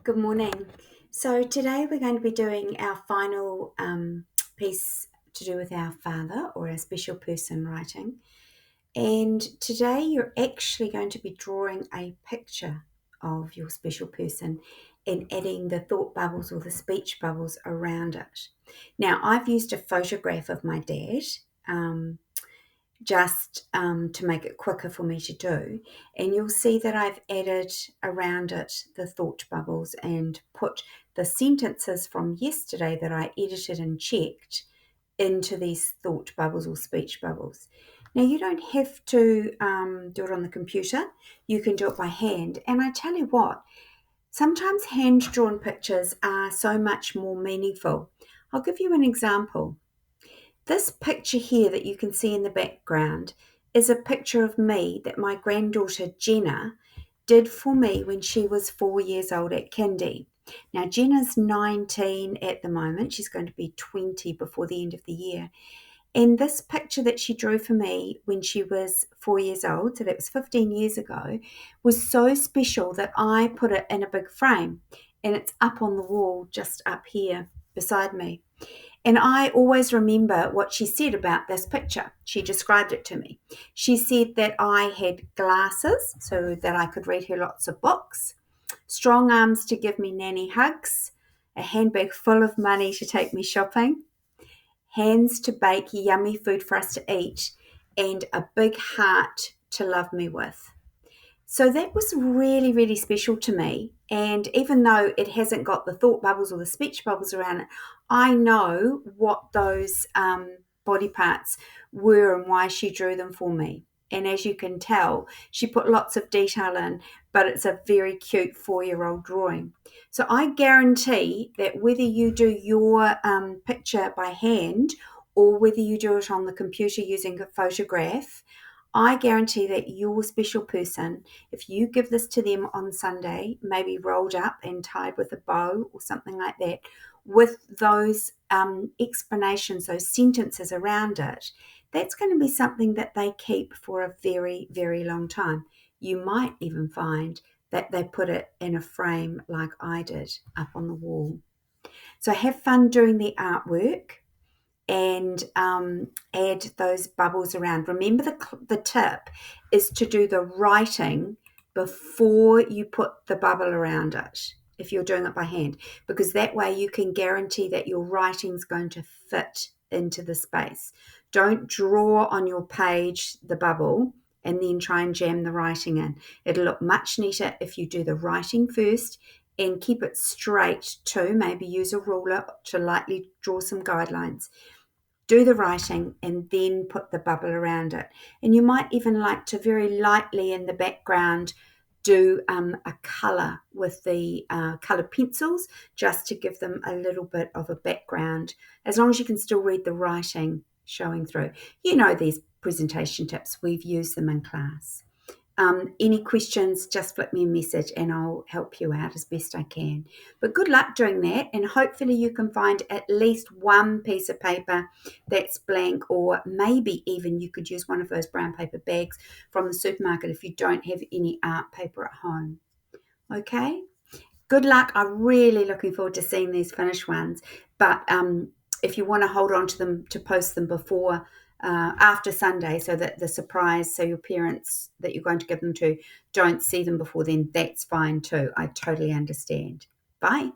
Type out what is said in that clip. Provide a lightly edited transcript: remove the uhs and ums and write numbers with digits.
Good morning. So today we're going to be doing our final piece to do with our father or our special person writing. And today you're actually going to be drawing a picture of your special person and adding the thought bubbles or the speech bubbles around it. Now, I've used a photograph of my dad. Just to make it quicker for me to do. And you'll see that I've added around it the thought bubbles and put the sentences from yesterday that I edited and checked into these thought bubbles or speech bubbles. Now, you don't have to do it on the computer. You can do it by hand. And I tell you what, sometimes hand-drawn pictures are so much more meaningful. I'll give you an example. This picture here that you can see in the background is a picture of me that my granddaughter Jenna did for me when she was 4 years old at kindy. Now, Jenna's 19 at the moment. She's going to be 20 before the end of the year. And this picture that she drew for me when she was 4 years old, so that was 15 years ago, was so special that I put it in a big frame. And it's up on the wall just up here beside me. And I always remember what she said about this picture. She described it to me. She said that I had glasses so that I could read her lots of books, strong arms to give me nanny hugs, a handbag full of money to take me shopping, hands to bake yummy food for us to eat, and a big heart to love me with. So that was really, really special to me. And even though it hasn't got the thought bubbles or the speech bubbles around it, I know what those body parts were and why she drew them for me. And as you can tell, she put lots of detail in, but it's a very cute 4-year-old drawing. So I guarantee that whether you do your picture by hand or whether you do it on the computer using a photograph, I guarantee that your special person, if you give this to them on Sunday, maybe rolled up and tied with a bow or something like that, with those explanations, those sentences around it, that's going to be something that they keep for a very, very long time. You might even find that they put it in a frame like I did up on the wall. So have fun doing the artwork and add those bubbles around. Remember, the tip is to do the writing before you put the bubble around it if you're doing it by hand, because that way you can guarantee that your writing's going to fit into the space. Don't draw on your page the bubble and then try and jam the writing in. It'll look much neater if you do the writing first and keep it straight too. Maybe use a ruler to lightly draw some guidelines. Do the writing and then put the bubble around it. And you might even like to very lightly in the background do a colour with the coloured pencils just to give them a little bit of a background, as long as you can still read the writing showing through. You know these presentation tips, we've used them in class. Any questions, just flip me a message and I'll help you out as best I can. But good luck doing that, and hopefully you can find at least one piece of paper that's blank, or maybe even you could use one of those brown paper bags from the supermarket if you don't have any art paper at home. Okay? Good luck. I'm really looking forward to seeing these finished ones. But if you want to hold on to them to post them before, after Sunday, so that the surprise, so your parents that you're going to give them to don't see them before then, that's fine too. I totally understand. Bye.